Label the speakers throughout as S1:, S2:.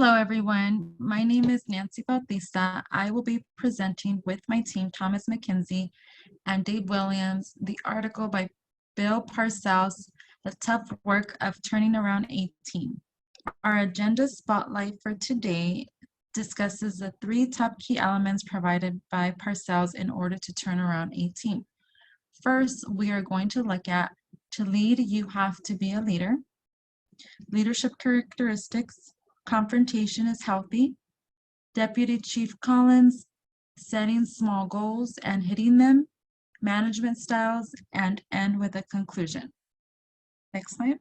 S1: Hello, everyone. My name is Nancy Bautista. I will be presenting with my team, Thomas McKenzie and Dave Williams, the article by Bill Parcells, The Tough Work of Turning Around a Team. Our agenda spotlight for today discusses the 3 top key elements provided by Parcells in order to turn around a team. First, we are going to look at to lead, you have to be a leader. Leadership characteristics. Confrontation is healthy. Deputy Chief Collins, setting small goals and hitting them, management styles, and end with a conclusion. Next slide.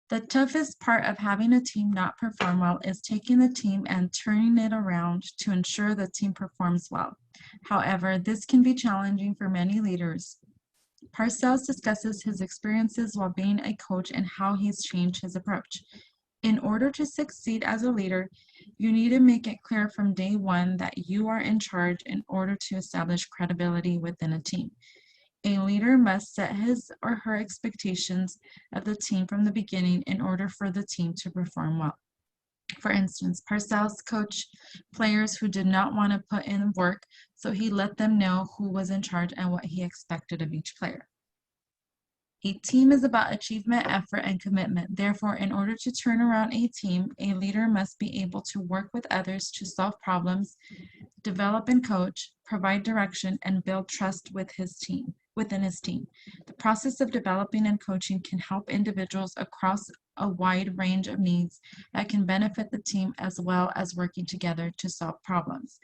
S1: The toughest part of having a team not perform well is taking the team and turning it around to ensure the team performs well. However, this can be challenging for many leaders. Parcells discusses his experiences while being a coach and how he's changed his approach. In order to succeed as a leader, you need to make it clear from day one that you are in charge in order to establish credibility within a team. A leader must set his or her expectations of the team from the beginning in order for the team to perform well. For instance, Parcells coached players who did not want to put in work, so he let them know who was in charge and what he expected of each player. A team is about achievement, effort, and commitment. Therefore, in order to turn around a team, a leader must be able to work with others to solve problems, develop and coach, provide direction, and build trust with within his team. The process of developing and coaching can help individuals across a wide range of needs that can benefit the team as well as working together to solve problems.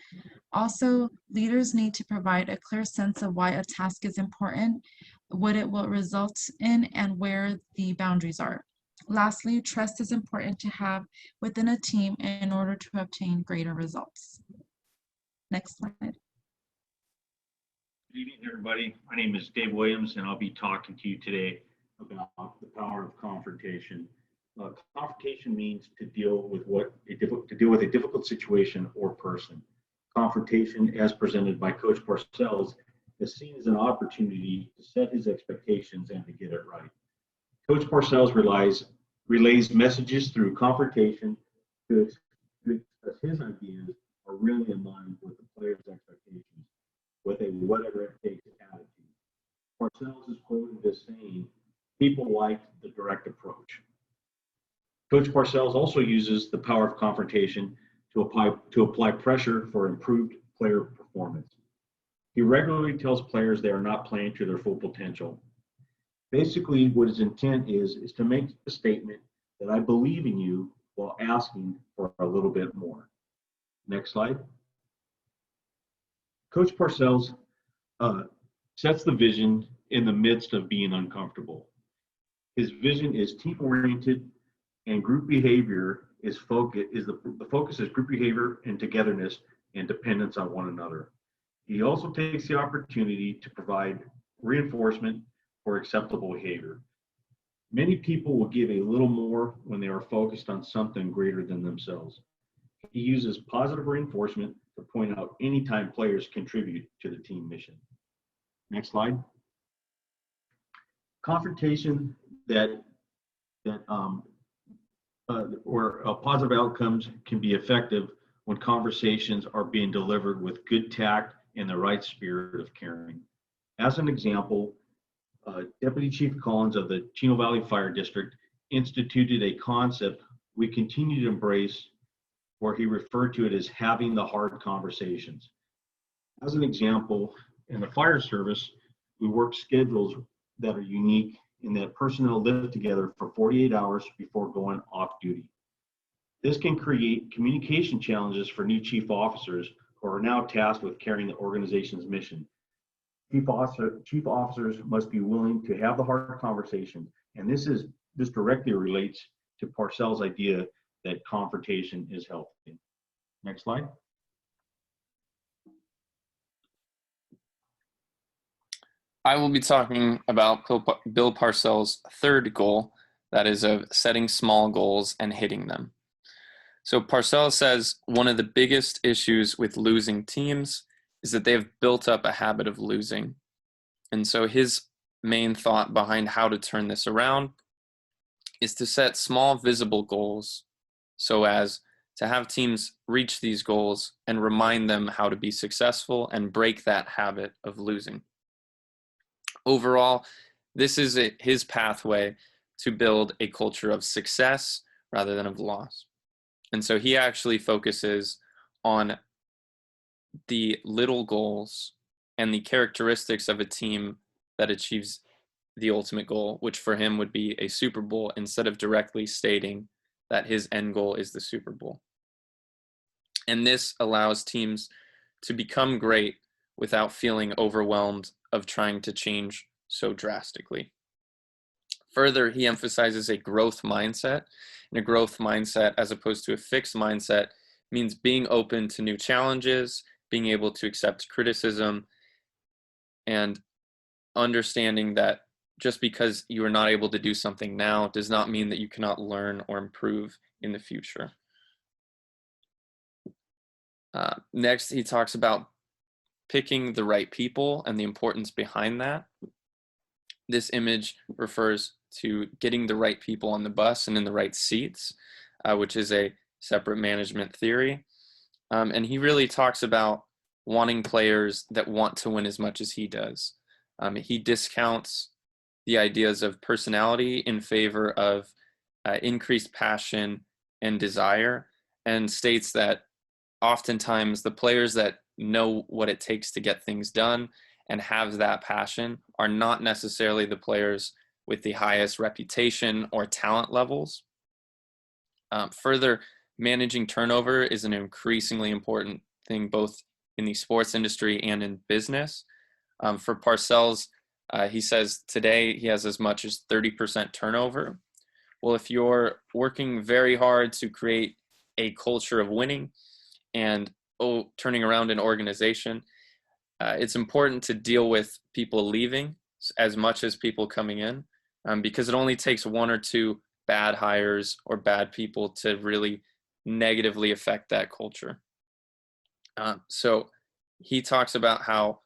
S1: Also, leaders need to provide a clear sense of why a task is important, what it will result in, and where the boundaries are. Lastly, trust is important to have within a team in order to obtain greater results. Next slide.
S2: Good evening, everybody. My name is Dave Williams, and I'll be talking to you today about the power of confrontation. Confrontation means to deal with a difficult situation or person. Confrontation, as presented by Coach Parcells, is seen as an opportunity to set his expectations and to get it right. Coach Parcells relays messages through confrontation to express his ideas are really in line with the player's expectations, with a whatever it takes attitude. Parcells is quoted as saying, "People like the direct approach." Coach Parcells also uses the power of confrontation to apply pressure for improved player performance. He regularly tells players they are not playing to their full potential. Basically, what his intent is to make a statement that I believe in you while asking for a little bit more. Next slide. Coach Parcells sets the vision in the midst of being uncomfortable. His vision is team-oriented, and group behavior the focus is group behavior and togetherness and dependence on one another. He also takes the opportunity to provide reinforcement for acceptable behavior. Many people will give a little more when they are focused on something greater than themselves. He uses positive reinforcement to point out anytime players contribute to the team mission. Next slide. Confrontation or positive outcomes can be effective when conversations are being delivered with good tact and the right spirit of caring. As an example, Deputy Chief Collins of the Chino Valley Fire District instituted a concept we continue to embrace, where he referred to it as having the hard conversations. As an example, in the fire service, we work schedules that are unique in that personnel live together for 48 hours before going off duty. This can create communication challenges for new chief officers who are now tasked with carrying the organization's mission. Chief officers must be willing to have the hard conversation, and this directly relates to Parcells' idea that confrontation is healthy. Next slide.
S3: I will be talking about Bill Parcells' third goal, that is of setting small goals and hitting them. So Parcells says one of the biggest issues with losing teams is that they have built up a habit of losing. And so his main thought behind how to turn this around is to set small visible goals so as to have teams reach these goals and remind them how to be successful and break that habit of losing. Overall, this is his pathway to build a culture of success rather than of loss. And so he actually focuses on the little goals and the characteristics of a team that achieves the ultimate goal, which for him would be a Super Bowl, instead of directly stating that his end goal is the Super Bowl. And this allows teams to become great without feeling overwhelmed of trying to change so drastically. Further, he emphasizes a growth mindset. And a growth mindset, as opposed to a fixed mindset, means being open to new challenges, being able to accept criticism, and understanding that just because you are not able to do something now does not mean that you cannot learn or improve in the future. Next, he talks about picking the right people and the importance behind that. This image refers to getting the right people on the bus and in the right seats, which is a separate management theory. And he really talks about wanting players that want to win as much as he does. He discounts the ideas of personality in favor of increased passion and desire, and states that oftentimes the players that know what it takes to get things done and have that passion are not necessarily the players with the highest reputation or talent levels. Further, managing turnover is an increasingly important thing both in the sports industry and in business. For Parcells, he says today he has as much as 30% turnover. Well, if you're working very hard to create a culture of winning and turning around an organization, it's important to deal with people leaving as much as people coming in, because it only takes one or two bad hires or bad people to really negatively affect that culture. So he talks about how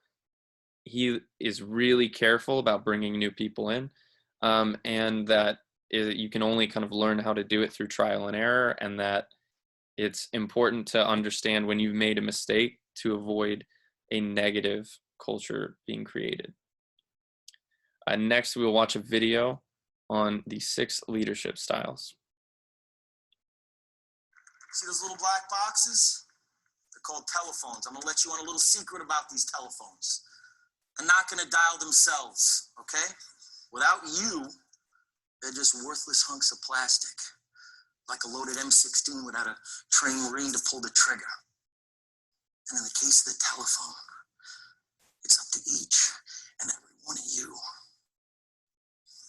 S3: he is really careful about bringing new people in, and that you can only kind of learn how to do it through trial and error, and that it's important to understand when you've made a mistake to avoid a negative culture being created. Next, we will watch a video on the 6 leadership styles.
S4: See those little black boxes? They're called telephones. I'm gonna let you on a little secret about these telephones. They're not gonna dial themselves, okay? Without you, they're just worthless hunks of plastic. Like a loaded M16 without a trained Marine to pull the trigger. And in the case of the telephone, it's up to each and every one of you,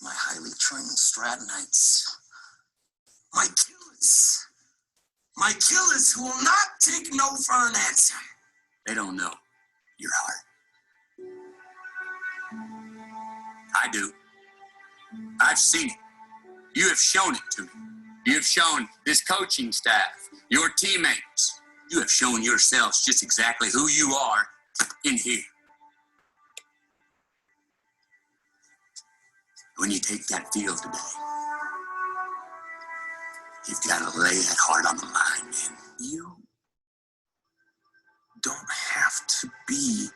S4: my highly trained Stratonites, my killers who will not take no for an answer. They don't know your heart. I do. I've seen it. You have shown it to me. You have shown this coaching staff, your teammates. You have shown yourselves just exactly who you are in here. When you take that field today, you've got to lay that heart on the line, man. You don't have to be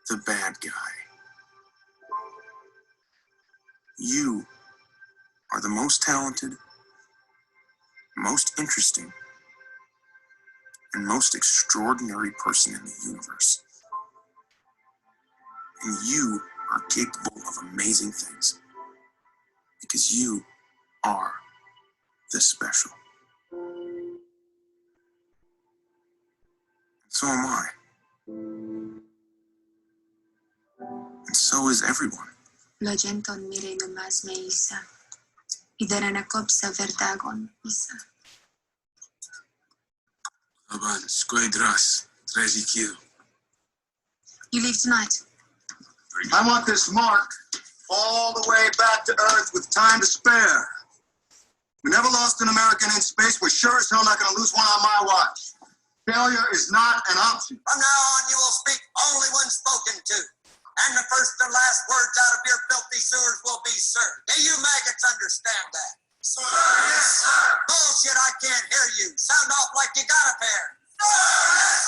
S4: the bad guy. You are the most talented, most interesting, and most extraordinary person in the universe. And you are capable of amazing things because you are the special. So am I. And so is everyone.
S5: Lojenton mire nomás me isa. Idaranakop sa verdagon isa.
S4: Aban, squadras, trezikido.
S5: You leave tonight.
S4: I want this mark all the way back to Earth with time to spare. We never lost an American in space. We're sure as hell not going to lose one on my watch. Failure is not an option.
S6: From now on, you will speak only when spoken to. And the first and last words out of your filthy sewers will be, sir. Do you maggots understand that? Sir, yes, sir. Bullshit, I can't hear you. Sound off like you got a pair. Sir, yes,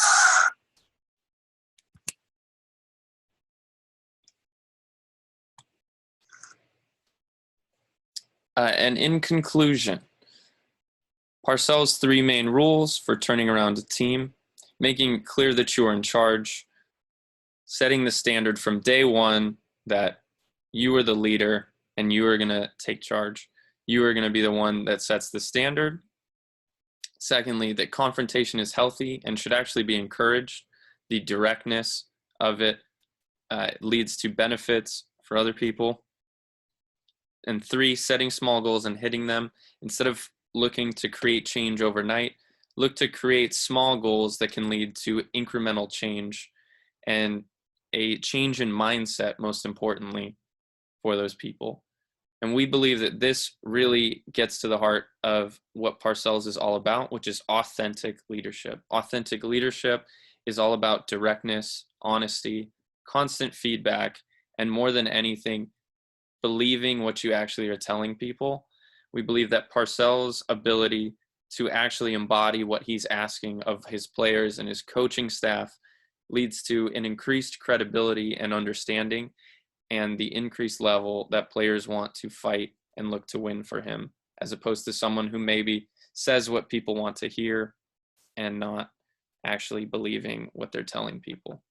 S6: sir.
S3: And in conclusion, Parcells' 3 main rules for turning around a team: making it clear that you are in charge, setting the standard from day one that you are the leader and you are going to take charge. You are going to be the one that sets the standard. Secondly, that confrontation is healthy and should actually be encouraged. The directness of it leads to benefits for other people. And 3, setting small goals and hitting them. Instead of looking to create change overnight, look to create small goals that can lead to incremental change and a change in mindset, most importantly, for those people. And we believe that this really gets to the heart of what Parcells is all about, which is authentic leadership. Authentic leadership is all about directness, honesty, constant feedback, and more than anything, believing what you actually are telling people. We believe that Parcells' ability to actually embody what he's asking of his players and his coaching staff leads to an increased credibility and understanding, and the increased level that players want to fight and look to win for him, as opposed to someone who maybe says what people want to hear and not actually believing what they're telling people.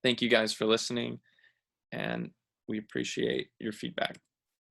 S3: Thank you guys for listening, and we appreciate your feedback.